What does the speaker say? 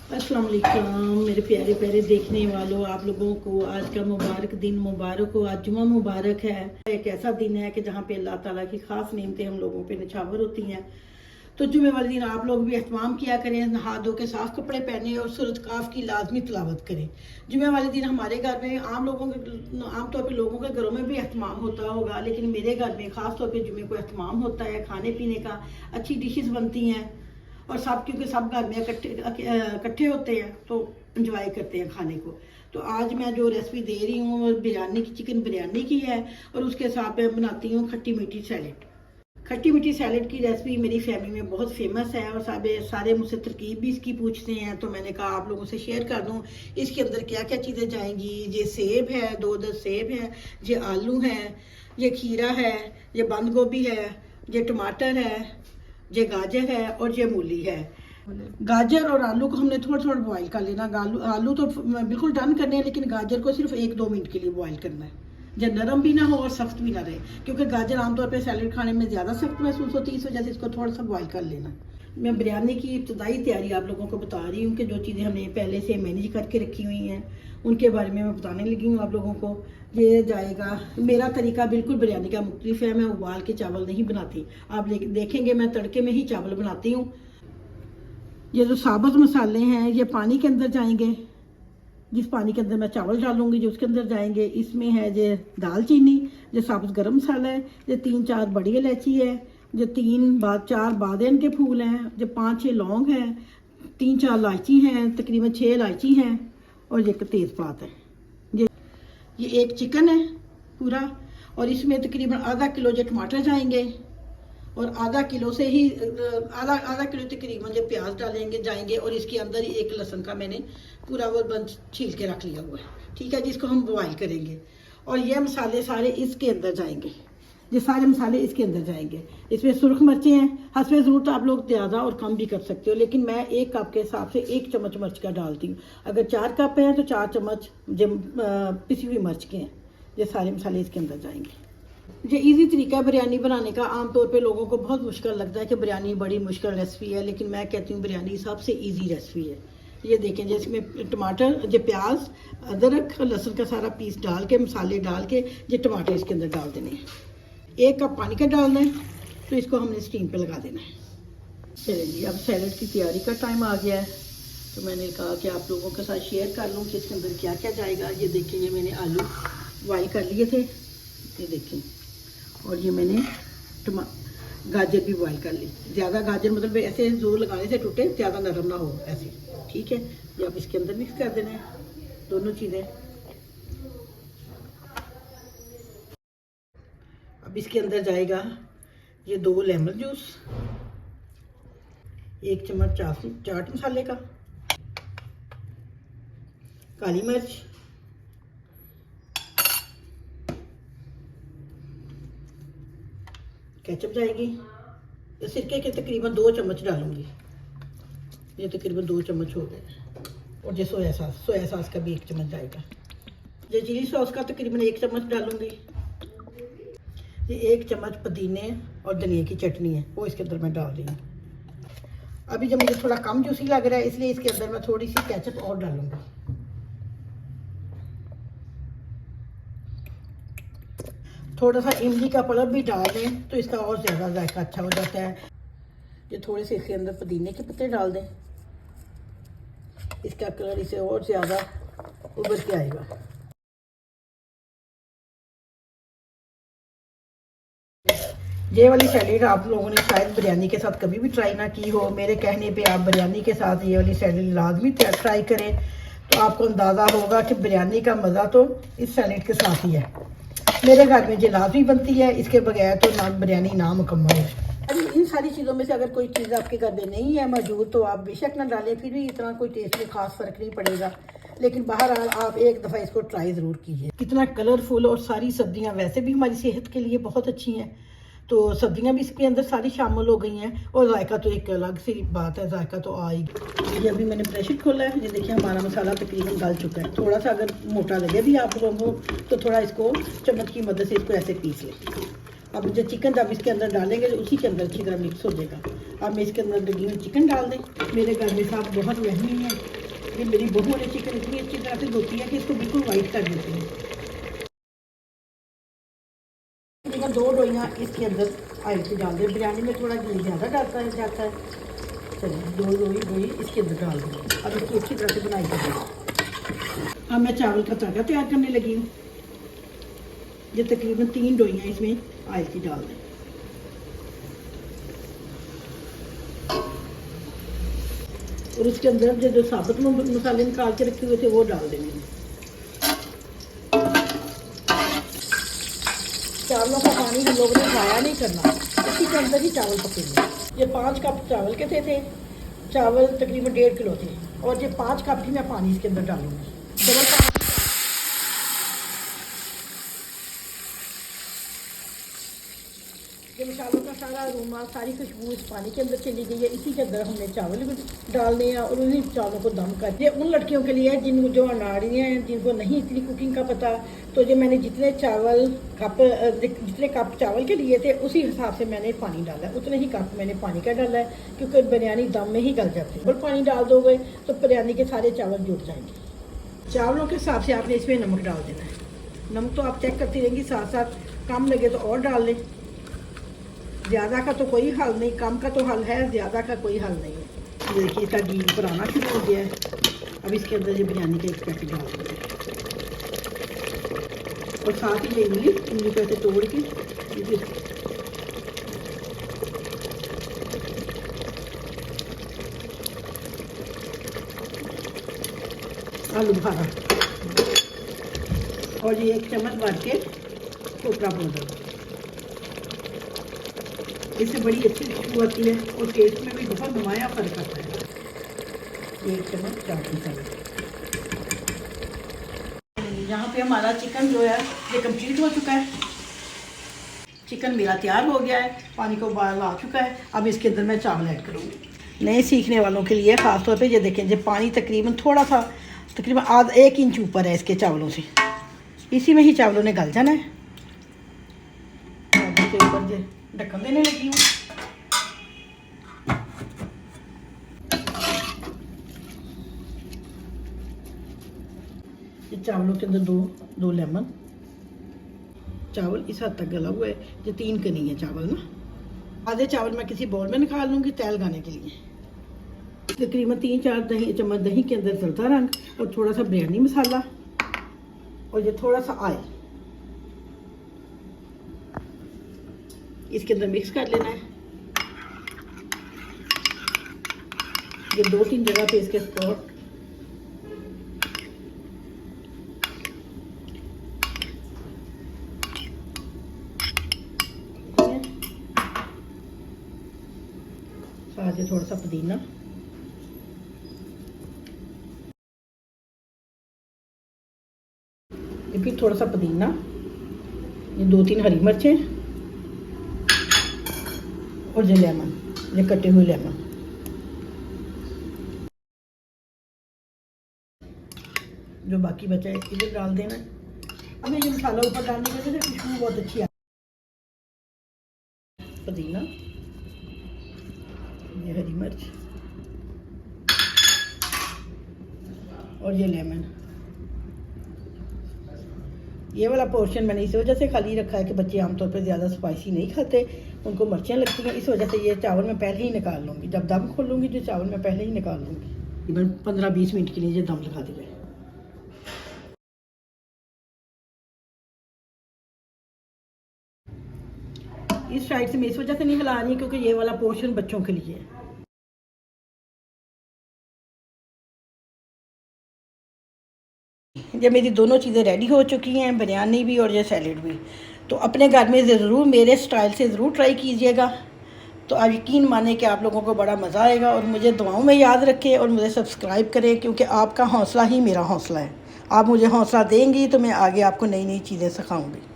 अस्सलाम वालेकुम मेरे प्यारे प्यारे देखने वालों, आप लोगों को आज का मुबारक दिन मुबारक हो। आज जुमा मुबारक है। एक ऐसा दिन है कि जहाँ पे अल्लाह ताला की खास नेमतें हम लोगों पे निछावर होती हैं। तो जुमे वाले दिन आप लोग भी एहतमाम किया करें, नहा धो के साफ कपड़े पहने और सूरत काफ की लाजमी तिलावत करें। जुमे वाले दिन हमारे घर में आमतौर पर लोगों के घरों में भी एहतमाम होता होगा, लेकिन मेरे घर में ख़ास तौर पर जुमे को एहतमाम होता है। खाने पीने का अच्छी डिशेस बनती हैं और सब, क्योंकि सब घर में इकट्ठे होते हैं तो इंजॉय करते हैं खाने को। तो आज मैं जो रेसिपी दे रही हूँ वो बिरयानी की, चिकन बिरयानी की है और उसके साथ मैं बनाती हूँ खट्टी मीठी सैलेड। खट्टी मीठी सैलेड की रेसिपी मेरी फैमिली में बहुत फेमस है और सारे मुझसे तरकीब भी इसकी पूछते हैं, तो मैंने कहा आप लोगों से शेयर कर दूँ इसके अंदर क्या क्या चीज़ें जाएंगी। ये सेब है, 2-10 सेब है, ये आलू है, ये खीरा है, ये बंद गोभी है, ये टमाटर है, ये गाजर है और ये मूली है। गाजर और आलू को हमने थोड़ा थोड़ा बॉईल कर लेना। आलू तो बिल्कुल डन करने हैं, लेकिन गाजर को सिर्फ 1-2 मिनट के लिए बॉईल करना है, जब नरम भी ना हो और सख्त भी ना रहे, क्योंकि गाजर आमतौर पे सैलेड खाने में ज़्यादा सख्त महसूस होती है, इस वजह से इसको थोड़ा सा बॉईल कर लेना। मैं बिरयानी की इब्तदाई तैयारी आप लोगों को बता रही हूँ कि जो चीज़ें हमने पहले से मैनेज करके रखी हुई हैं उनके बारे में मैं बताने लगी हूँ आप लोगों को। ये जाएगा, मेरा तरीका बिल्कुल बिरयानी का मुख्तलिफ है। मैं उबाल के चावल नहीं बनाती, आप देखेंगे मैं तड़के में ही चावल बनाती हूँ। ये जो साबुत मसाले हैं ये पानी के अंदर जाएंगे, जिस पानी के अंदर मैं चावल डालूंगी जो उसके अंदर जाएंगे। इसमें है ये दालचीनी, जो साबुत गरम मसाला है, ये 3-4 बड़ी इलायची है, जो 3-4 बादियान के फूल हैं, जो 5-6 लौंग हैं, 3-4 इलायची हैं, तकरीबन 6 इलायची हैं और ये तेज़पात है। ये एक चिकन है पूरा, और इसमें तकरीबन आधा किलो जो टमाटर जाएंगे और आधा किलो से ही आधा किलो तकरीबन जो प्याज जाएंगे और इसके अंदर ही 1 लहसुन का मैंने पूरा वो बंद छील के रख लिया हुआ है, ठीक है, जिसको हम बॉईल करेंगे। और ये मसाले सारे इसके अंदर जाएंगे, ये सारे मसाले इसके अंदर जाएंगे। इसमें सुर्ख मिर्चें हैं, हस्बे ज़रूरत आप लोग ज़्यादा और कम भी कर सकते हो, लेकिन मैं 1 कप के हिसाब से 1 चम्मच मिर्च का डालती हूँ। अगर 4 कप हैं तो 4 चम्मच पिसी हुई मिर्च के हैं। ये सारे मसाले इसके अंदर जाएंगे। ये इजी तरीका है बिरयानी बनाने का। आमतौर पे लोगों को बहुत मुश्किल लगता है कि बिरयानी बड़ी मुश्किल रेसिपी है, लेकिन मैं कहती हूँ बिरयानी सबसे ईजी रेसिपी है। ये देखें, जिसमें टमाटर, ये प्याज, अदरक, लहसुन का सारा पीस डाल के, मसाले डाल के, ये टमाटर इसके अंदर डाल देने हैं। 1 कप पानी का डालना है, तो इसको हमने स्टीम पे लगा देना है। चलिए जी, अब सैलड की तैयारी का टाइम आ गया है, तो मैंने कहा कि आप लोगों के साथ शेयर कर लूँ कि इसके अंदर क्या क्या जाएगा। ये देखें, ये मैंने आलू बॉईल कर लिए थे, ये देखें, और ये मैंने गाजर भी बॉईल कर ली। ज़्यादा गाजर मतलब ऐसे जोर लगाने से टूटे, ज़्यादा नरम ना हो ऐसे, ठीक है। ये अब इसके अंदर मिक्स कर देना है दोनों चीज़ें। अब इसके अंदर जाएगा ये 2 लेमन जूस, 1 चम्मच चाट मसाले का, काली मिर्च, केचप जाएगी। सिरके के तकरीबन 2 चम्मच डालूंगी, ये तकरीबन 2 चम्मच हो गए। और ये सोया सॉस का भी 1 चम्मच जाएगा। ये चिली सॉस का तकरीबन 1 चम्मच डालूंगी। ये 1 चम्मच पुदीने और धनिया की चटनी है, वो इसके अंदर मैं डाल रही हूँ। अभी जब मुझे थोड़ा कम जूसी लग रहा है, इसलिए इसके अंदर मैं थोड़ी सी केचप और डालूंगी। थोड़ा सा इमली का पल्प भी डाल दें तो इसका और ज़्यादा जायका अच्छा हो जाता है। ये थोड़े से इसके अंदर पुदीने के पत्ते डाल दें, इसका कलर इसे और ज़्यादा उभर के आएगा। ये वाली सैलेड आप लोगों ने शायद बिरयानी के साथ कभी भी ट्राई ना की हो। मेरे कहने पे आप बिरयानी के साथ ये वाली सैलेड लाजमी ट्राई करें, तो आपको अंदाज़ा होगा कि बिरयानी का मज़ा तो इस सैलेड के साथ ही है। मेरे घर में ये लाजमी बनती है, इसके बगैर तो ना बिरयानी ना मुकम्मल है। अभी इन सारी चीज़ों में से अगर कोई चीज़ आपके घर में नहीं है मौजूद तो आप बेशक ना डालें, फिर भी इतना कोई टेस्ट में ख़ास फ़र्क नहीं पड़ेगा। लेकिन बहरहाल आप एक दफ़ा इसको ट्राई ज़रूर कीजिए। कितना कलरफुल, और सारी सब्जियां वैसे भी हमारी सेहत के लिए बहुत अच्छी हैं, तो सब्जियां भी इसके अंदर सारी शामिल हो गई हैं। और जायका तो एक अलग सी बात है, जायका तो आएगी। ये अभी मैंने ब्रश खोला है, ये देखिए हमारा मसाला तकरीबन गल चुका है। थोड़ा सा अगर मोटा लगे भी आप लोगों को तो थोड़ा इसको चम्मच की मदद से इसको ऐसे पीस लें। अब जो चिकन जब इसके अंदर डालेंगे तो उसी के अंदर अच्छी तरह मिक्स हो जाएगा। अब मैं इसके अंदर लगी हुई चिकन डाल दें। मेरे घर में साहब बहुत वहमी है, ये मेरी बहू ने चिकन इतनी अच्छी तरह से धोती है कि इसको बिल्कुल वाइट कर देती है। तकरीबन 2 डोइयाँ इसके अंदर आयल की डाल दें। बिरयानी में थोड़ा घी ज़्यादा जाता है। चलिए 2 डोई इसके अंदर डाल दें। अब इसको अच्छी तरह से बनाई करें। अब मैं चावल का तड़का तैयार करने लगी हूँ। ये तकरीबन 3 डोइयाँ इसमें आयल की डाल दें। और उसके अंदर जो साबुत मसाले निकाल के रखे हुए थे वो डाल देंगे। चावलों का पानी हम लोगों ने ज़ाया नहीं करना, इसी के अंदर ही चावल पकेंगे। ये 5 कप चावल के थे चावल तकरीबन 1.5 किलो थे, और ये 5 कप ही मैं पानी इसके अंदर डालूंगी। डबल पानी ये मसालों का सारा अरोमा, सारी खुशबू इस पानी के अंदर चली गई है। इसी के अंदर हमने चावल भी डालने हैं और उन्हीं चावलों को दम कर दिया। उन लड़कियों के लिए जो अनाड़ी हैं, जिनको नहीं इतनी कुकिंग का पता, तो जो मैंने जितने कप चावल के लिए थे उसी हिसाब से मैंने पानी डाला है, उतने ही कप मैंने पानी का डाला है, क्योंकि बिरयानी दम में ही गल जाती है। और पानी डाल दोगे तो बिरयानी के सारे चावल जुट जाएंगे। चावलों के हिसाब से आपने इसमें नमक डाल देना है। नमक तो आप चेक करती रहेंगी, साथ साथ कम लगे तो और डाल लें। ज़्यादा का तो कोई हल नहीं, कम का तो हल है, ज़्यादा का कोई हल नहीं है। देखिए इसका घी ऊपर आना शुरू हो गया है। अब इसके अंदर ये बिरयानी का एक पैकेट डाल देंगे और साथ ही ये इमली को ऐसे तोड़ के आलू बुखारा, और ये 1 चम्मच भर के कोपरा पाउडर। इससे बड़ी अच्छी खुशबू आती है और टेस्ट में भी बहुत नुमाया फर्क आता है। 1 चम्मच चाट मसाला। यहाँ पे हमारा चिकन जो है ये कंप्लीट हो चुका है। चिकन मेरा तैयार हो गया है, पानी को उबाल आ चुका है। अब इसके अंदर मैं चावल ऐड करूँगी। नए सीखने वालों के लिए ख़ास तौर पे ये देखें, जो पानी तकरीबन थोड़ा सा तकरीबन आधा 1 इंच ऊपर है इसके चावलों से, इसी में ही चावलों ने गल जाना है। इसके ऊपर ढक्कन देने लगी हूँ। ये चावलों के अंदर दो लेमन, चावल इस हद तक गला हुआ है। ये 3 कनी है चावल ना। आधे चावल मैं किसी बाउल में निकाल लूँगी तेल लगाने के लिए। तकरीबन 3-4 चम्मच दही के अंदर जलता रंग और थोड़ा सा बिरयानी मसाला और ये थोड़ा सा ऑयल इसके अंदर मिक्स कर लेना है। ये 2-3 जगह पे इसके स्पॉट साथ ही थोड़ा सा पुदीना, ये फिर थोड़ा सा पुदीना, ये 2-3 हरी मिर्चें और ये लेमन, ये कटे हुए लेमन। जो बाकी बचा है इधर डाल देना। अब ये मसाला ऊपर डालने की वजह से खुशबू बहुत अच्छी है। पुदीना, ये हरी मिर्च और ये लेमन। ये वाला पोर्शन मैंने इस वजह से खाली रखा है कि बच्चे आमतौर पर ज़्यादा स्पाइसी नहीं खाते, उनको मिर्चें लगती हैं। इस वजह से ये चावल मैं पहले ही निकाल लूँगी। जब दम खोलूँगी जो चावल मैं पहले ही निकाल लूँगी। 15-20 मिनट के लिए ये दम लगा दिया। इस साइड से मैं इस वजह से नहीं हिला रही क्योंकि ये वाला पोर्शन बच्चों के लिए है। ये मेरी दोनों चीज़ें रेडी हो चुकी हैं, बिरयानी भी और ये सैलेड भी। तो अपने घर में ज़रूर मेरे स्टाइल से ज़रूर ट्राई कीजिएगा। तो आप यकीन माने कि आप लोगों को बड़ा मज़ा आएगा। और मुझे दुआओं में याद रखें और मुझे सब्सक्राइब करें, क्योंकि आपका हौसला ही मेरा हौसला है। आप मुझे हौसला देंगी तो मैं आगे आपको नई नई चीज़ें सिखाऊंगी।